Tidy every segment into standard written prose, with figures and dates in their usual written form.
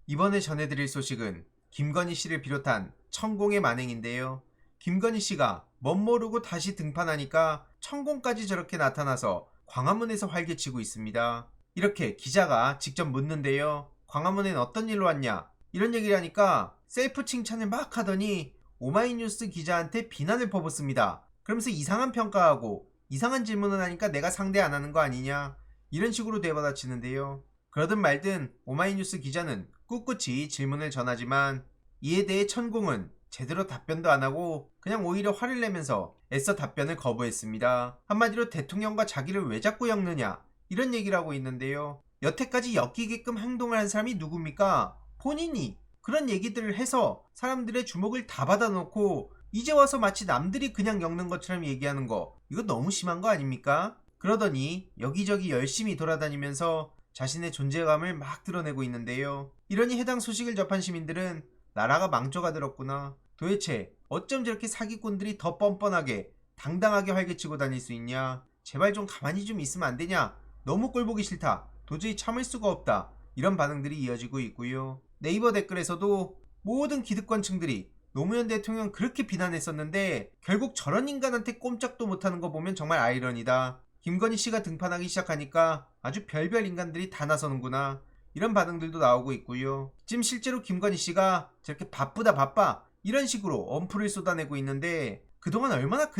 이번에 전해드릴 소식은 김건희 씨를 비롯한 천공의 만행인데요. 김건희 씨가 멋모르고 다시 등판하니까 천공까지 저렇게 나타나서 광화문에서 활개치고 있습니다. 이렇게 기자가 직접 묻는데요. 광화문엔 어떤 일로 왔냐? 이런 얘기를 하니까 셀프 칭찬을 막 하더니 오마이뉴스 기자한테 비난을 퍼붓습니다. 그러면서 이상한 평가하고 이상한 질문을 하니까 내가 상대 안 하는 거 아니냐? 이런 식으로 되받아치는데요. 그러든 말든 오마이뉴스 기자는 꿋꿋이 질문을 전하지만 이에 대해 천공은 제대로 답변도 안 하고 그냥 오히려 화를 내면서 애써 답변을 거부했습니다. 한마디로 대통령과 자기를 왜 자꾸 엮느냐 이런 얘기를 하고 있는데요. 여태까지 엮이게끔 행동을 한 사람이 누굽니까? 본인이 그런 얘기들을 해서 사람들의 주목을 다 받아놓고 이제 와서 마치 남들이 그냥 엮는 것처럼 얘기하는 거 이거 너무 심한 거 아닙니까? 그러더니 여기저기 열심히 돌아다니면서 자신의 존재감을 막 드러내고 있는데요. 이러니 해당 소식을 접한 시민들은 나라가 망조가 들었구나. 도대체 어쩜 저렇게 사기꾼들이 더 뻔뻔하게 당당하게 활개치고 다닐 수 있냐. 제발 좀 가만히 좀 있으면 안 되냐. 너무 꼴보기 싫다. 도저히 참을 수가 없다. 이런 반응들이 이어지고 있고요. 네이버 댓글에서도 모든 기득권층들이 노무현 대통령 그렇게 비난했었는데 결국 저런 인간한테 꼼짝도 못하는 거 보면 정말 아이러니다. 김건희 씨가 등판하기 시작하니까 아주 별별 인간들이 다 나서는구나. 이런 반응들도 나오고 있고요. 지금 실제로 김건희 씨가 저렇게 바쁘다 바빠 이런 식으로 엄풀을 쏟아내고 있는데 그동안 얼마나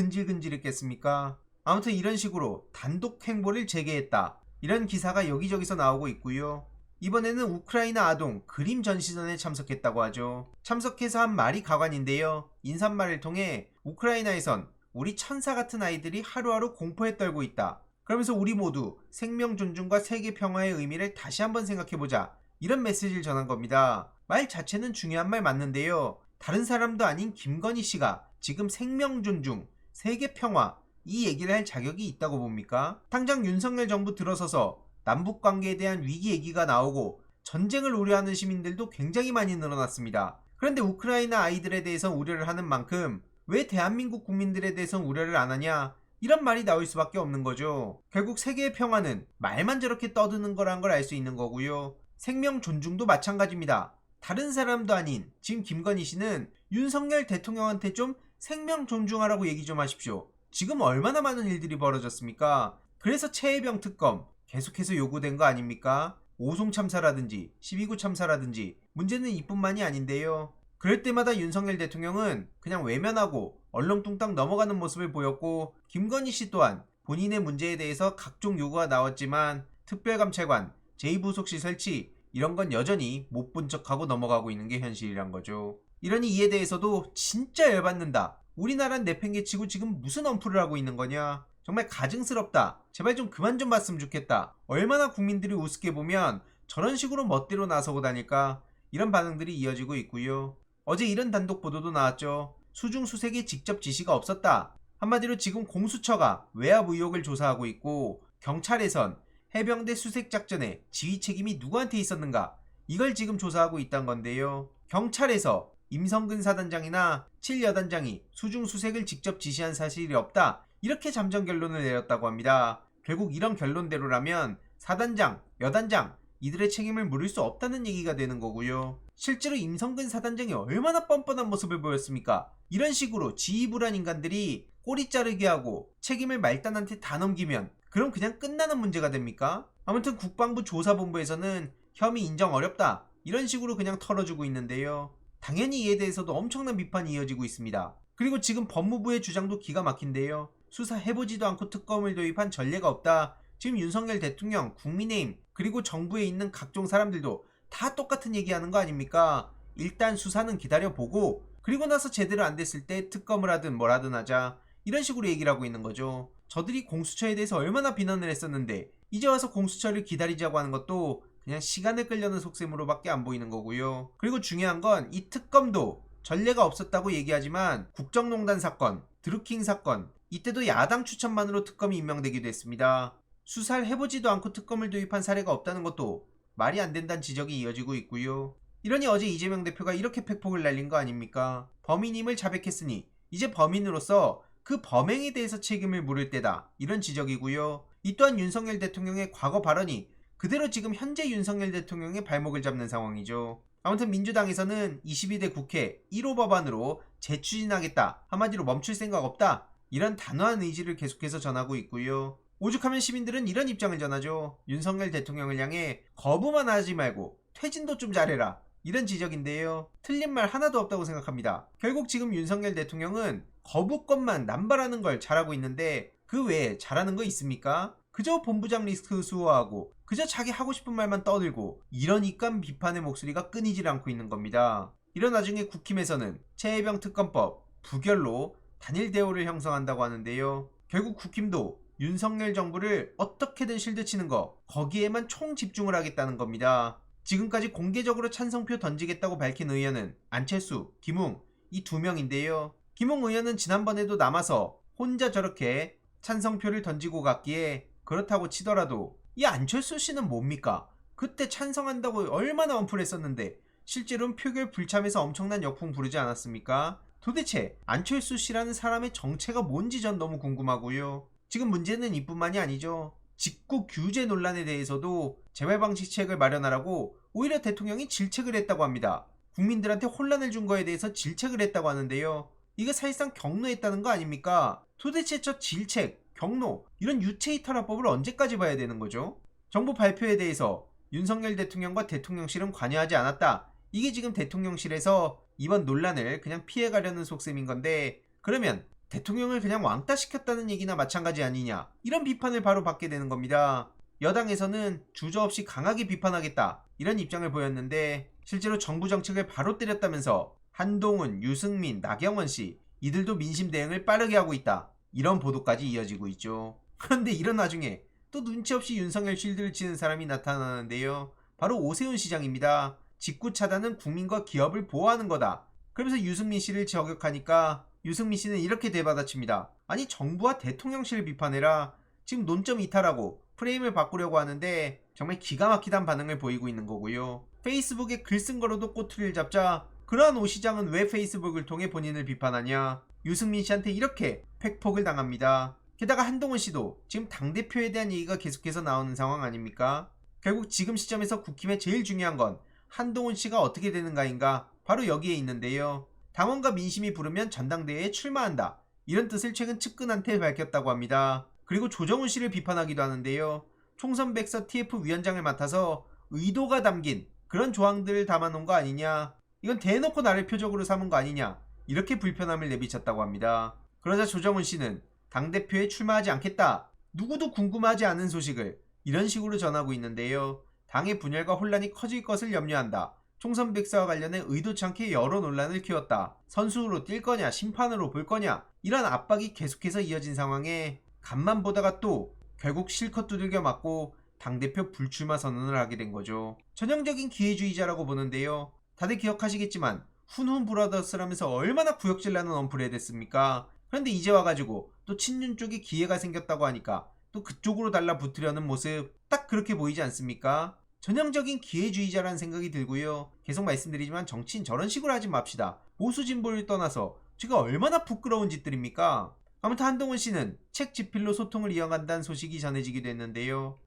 근질근질했겠습니까? 아무튼 이런 식으로 단독 행보를 재개했다. 이런 기사가 여기저기서 나오고 있고요. 이번에는 우크라이나 아동 그림 전시전에 참석했다고 하죠. 참석해서 한 말이 가관인데요. 인사말을 통해 우크라이나에선 우리 천사 같은 아이들이 하루하루 공포에 떨고 있다. 그러면서 우리 모두 생명 존중과 세계 평화의 의미를 다시 한번 생각해보자. 이런 메시지를 전한 겁니다. 말 자체는 중요한 말 맞는데요. 다른 사람도 아닌 김건희 씨가 지금 생명 존중, 세계 평화 이 얘기를 할 자격이 있다고 봅니까? 당장 윤석열 정부 들어서서 남북 관계에 대한 위기 얘기가 나오고 전쟁을 우려하는 시민들도 굉장히 많이 늘어났습니다. 그런데 우크라이나 아이들에 대해서 우려를 하는 만큼 왜 대한민국 국민들에 대해서는 우려를 안 하냐? 이런 말이 나올 수밖에 없는 거죠. 결국 세계의 평화는 말만 저렇게 떠드는 거란 걸 알 수 있는 거고요. 생명 존중도 마찬가지입니다. 다른 사람도 아닌 지금 김건희 씨는 윤석열 대통령한테 좀 생명 존중하라고 얘기 좀 하십시오. 지금 얼마나 많은 일들이 벌어졌습니까? 그래서 최혜병 특검 계속해서 요구된 거 아닙니까? 오송 참사라든지 12구 참사라든지 문제는 이뿐만이 아닌데요. 그럴 때마다 윤석열 대통령은 그냥 외면하고 얼렁뚱땅 넘어가는 모습을 보였고 김건희 씨 또한 본인의 문제에 대해서 각종 요구가 나왔지만 특별감찰관, 제2부속실 설치 이런 건 여전히 못 본 척하고 넘어가고 있는 게 현실이란 거죠. 이러니 이에 대해서도 진짜 열받는다. 우리나라는 내팽개치고 지금 무슨 엄풀을 하고 있는 거냐. 정말 가증스럽다. 제발 좀 그만 좀 봤으면 좋겠다. 얼마나 국민들이 우습게 보면 저런 식으로 멋대로 나서고 다닐까. 이런 반응들이 이어지고 있고요. 어제 이런 단독 보도도 나왔죠. 수중 수색에 직접 지시가 없었다. 한마디로 지금 공수처가 외압 의혹을 조사하고 있고 경찰에선 해병대 수색 작전에 지휘 책임이 누구한테 있었는가 이걸 지금 조사하고 있단 건데요. 경찰에서 임성근 사단장이나 7여단장이 수중 수색을 직접 지시한 사실이 없다. 이렇게 잠정 결론을 내렸다고 합니다. 결국 이런 결론대로라면 사단장, 여단장 이들의 책임을 물을 수 없다는 얘기가 되는 거고요. 실제로 임성근 사단장이 얼마나 뻔뻔한 모습을 보였습니까? 이런 식으로 지휘부란 인간들이 꼬리 자르게 하고 책임을 말단한테 다 넘기면 그럼 그냥 끝나는 문제가 됩니까? 아무튼 국방부 조사본부에서는 혐의 인정 어렵다 이런 식으로 그냥 털어주고 있는데요. 당연히 이에 대해서도 엄청난 비판이 이어지고 있습니다. 그리고 지금 법무부의 주장도 기가 막힌데요. 수사해보지도 않고 특검을 도입한 전례가 없다. 지금 윤석열 대통령, 국민의힘 그리고 정부에 있는 각종 사람들도 다 똑같은 얘기하는 거 아닙니까? 일단 수사는 기다려보고 그리고 나서 제대로 안 됐을 때 특검을 하든 뭘 하든 하자 이런 식으로 얘기를 하고 있는 거죠. 저들이 공수처에 대해서 얼마나 비난을 했었는데 이제 와서 공수처를 기다리자고 하는 것도 그냥 시간을 끌려는 속셈으로밖에 안 보이는 거고요. 그리고 중요한 건 이 특검도 전례가 없었다고 얘기하지만 국정농단 사건, 드루킹 사건 이때도 야당 추천만으로 특검이 임명되기도 했습니다. 수사를 해보지도 않고 특검을 도입한 사례가 없다는 것도 말이 안 된다는 지적이 이어지고 있고요. 이러니 어제 이재명 대표가 이렇게 팩폭을 날린 거 아닙니까? 범인임을 자백했으니 이제 범인으로서 그 범행에 대해서 책임을 물을 때다. 이런 지적이고요. 이 또한 윤석열 대통령의 과거 발언이 그대로 지금 현재 윤석열 대통령의 발목을 잡는 상황이죠. 아무튼 민주당에서는 22대 국회 1호 법안으로 재추진하겠다, 한마디로 멈출 생각 없다, 이런 단호한 의지를 계속해서 전하고 있고요. 오죽하면 시민들은 이런 입장을 전하죠. 윤석열 대통령을 향해 거부만 하지 말고 퇴진도 좀 잘해라, 이런 지적인데요. 틀린 말 하나도 없다고 생각합니다. 결국 지금 윤석열 대통령은 거부권만 남발하는 걸 잘하고 있는데 그 외에 잘하는 거 있습니까? 그저 본부장 리스크 수호하고 그저 자기 하고 싶은 말만 떠들고, 이러니까 비판의 목소리가 끊이질 않고 있는 겁니다. 이런 와중에 국힘에서는 최혜병 특검법 부결로 단일 대오를 형성한다고 하는데요. 결국 국힘도 윤석열 정부를 어떻게든 실드치는 거, 거기에만 총 집중을 하겠다는 겁니다. 지금까지 공개적으로 찬성표 던지겠다고 밝힌 의원은 안철수, 김웅 이 두 명인데요. 김웅 의원은 지난번에도 남아서 혼자 저렇게 찬성표를 던지고 갔기에 그렇다고 치더라도 이 안철수 씨는 뭡니까? 그때 찬성한다고 얼마나 언플했었는데 실제로는 표결 불참해서 엄청난 역풍 부르지 않았습니까? 도대체 안철수 씨라는 사람의 정체가 뭔지 전 너무 궁금하고요. 지금 문제는 이뿐만이 아니죠. 직구 규제 논란에 대해서도 재발방지책을 마련하라고 오히려 대통령이 질책을 했다고 합니다. 국민들한테 혼란을 준 거에 대해서 질책을 했다고 하는데요. 이거 사실상 경로했다는 거 아닙니까? 도대체 저 질책, 경로, 이런 유체이탈화법을 언제까지 봐야 되는 거죠? 정부 발표에 대해서 윤석열 대통령과 대통령실은 관여하지 않았다, 이게 지금 대통령실에서 이번 논란을 그냥 피해가려는 속셈인 건데, 그러면 대통령을 그냥 왕따시켰다는 얘기나 마찬가지 아니냐, 이런 비판을 바로 받게 되는 겁니다. 여당에서는 주저없이 강하게 비판하겠다, 이런 입장을 보였는데 실제로 정부 정책을 바로 때렸다면서 한동훈, 유승민, 나경원 씨 이들도 민심 대응을 빠르게 하고 있다, 이런 보도까지 이어지고 있죠. 그런데 이런 와중에 또 눈치 없이 윤석열 쉴드를 치는 사람이 나타나는데요. 바로 오세훈 시장입니다. 직구 차단은 국민과 기업을 보호하는 거다, 그러면서 유승민 씨를 저격하니까 유승민 씨는 이렇게 대받아칩니다. 아니, 정부와 대통령실을 비판해라. 지금 논점 이탈하고 프레임을 바꾸려고 하는데 정말 기가 막히단 반응을 보이고 있는 거고요. 페이스북에 글 쓴 거로도 꼬투리를 잡자 그러한 오 시장은 왜 페이스북을 통해 본인을 비판하냐, 유승민 씨한테 이렇게 팩폭을 당합니다. 게다가 한동훈 씨도 지금 당대표에 대한 얘기가 계속해서 나오는 상황 아닙니까? 결국 지금 시점에서 국힘의 제일 중요한 건 한동훈 씨가 어떻게 되는가인가, 바로 여기에 있는데요. 당원과 민심이 부르면 전당대회에 출마한다, 이런 뜻을 최근 측근한테 밝혔다고 합니다. 그리고 조정훈 씨를 비판하기도 하는데요. 총선 백서 TF 위원장을 맡아서 의도가 담긴 그런 조항들을 담아놓은 거 아니냐, 이건 대놓고 나를 표적으로 삼은 거 아니냐, 이렇게 불편함을 내비쳤다고 합니다. 그러자 조정훈 씨는 당대표에 출마하지 않겠다, 누구도 궁금하지 않은 소식을 이런 식으로 전하고 있는데요. 당의 분열과 혼란이 커질 것을 염려한다, 총선 백서와 관련해 의도치 않게 여러 논란을 키웠다, 선수로 뛸 거냐 심판으로 볼 거냐, 이런 압박이 계속해서 이어진 상황에 간만 보다가 또 결국 실컷 두들겨 맞고 당대표 불출마 선언을 하게 된 거죠. 전형적인 기회주의자라고 보는데요. 다들 기억하시겠지만 훈훈 브라더스라면서 얼마나 구역질나는 언플을 해댔습니까? 그런데 이제 와가지고 또 친윤 쪽에 기회가 생겼다고 하니까 또 그쪽으로 달라붙으려는 모습, 딱 그렇게 보이지 않습니까? 전형적인 기회주의자라는 생각이 들고요. 계속 말씀드리지만 정치인 저런 식으로 하지 맙시다. 보수 진보를 떠나서 제가 얼마나 부끄러운 짓들입니까? 아무튼 한동훈 씨는 책 집필로 소통을 이어간다는 소식이 전해지기도 했는데요.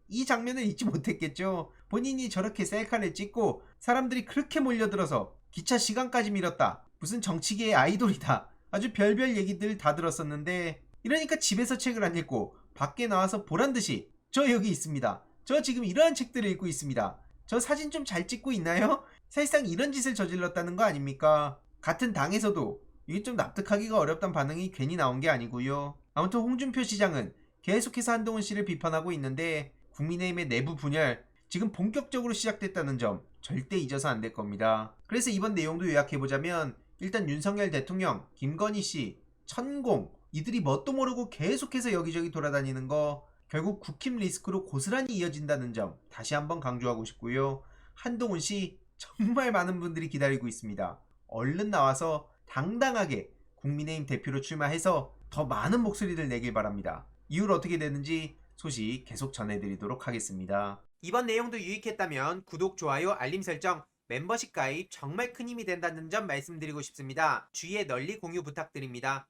이 장면을 잊지 못했겠죠. 본인이 저렇게 셀카를 찍고 사람들이 그렇게 몰려들어서 기차 시간까지 밀었다, 무슨 정치계의 아이돌이다, 아주 별별 얘기들 다 들었었는데, 이러니까 집에서 책을 안 읽고 밖에 나와서 보란듯이 저 여기 있습니다, 저 지금 이러한 책들을 읽고 있습니다, 저 사진 좀 잘 찍고 있나요? 사실상 이런 짓을 저질렀다는 거 아닙니까? 같은 당에서도 이게 좀 납득하기가 어렵단 반응이 괜히 나온 게 아니고요. 아무튼 홍준표 시장은 계속해서 한동훈 씨를 비판하고 있는데 국민의힘의 내부 분열 지금 본격적으로 시작됐다는 점 절대 잊어서 안 될 겁니다. 그래서 이번 내용도 요약해보자면, 일단 윤석열 대통령, 김건희 씨, 천공 이들이 뭣도 모르고 계속해서 여기저기 돌아다니는 거 결국 국힘 리스크로 고스란히 이어진다는 점 다시 한번 강조하고 싶고요. 한동훈 씨 정말 많은 분들이 기다리고 있습니다. 얼른 나와서 당당하게 국민의힘 대표로 출마해서 더 많은 목소리를 내길 바랍니다. 이후로 어떻게 되는지 소식 계속 전해드리도록 하겠습니다. 이번 내용도 유익했다면 구독, 좋아요, 알림 설정, 멤버십 가입 정말 큰 힘이 된다는 점 말씀드리고 싶습니다. 주위에 널리 공유 부탁드립니다.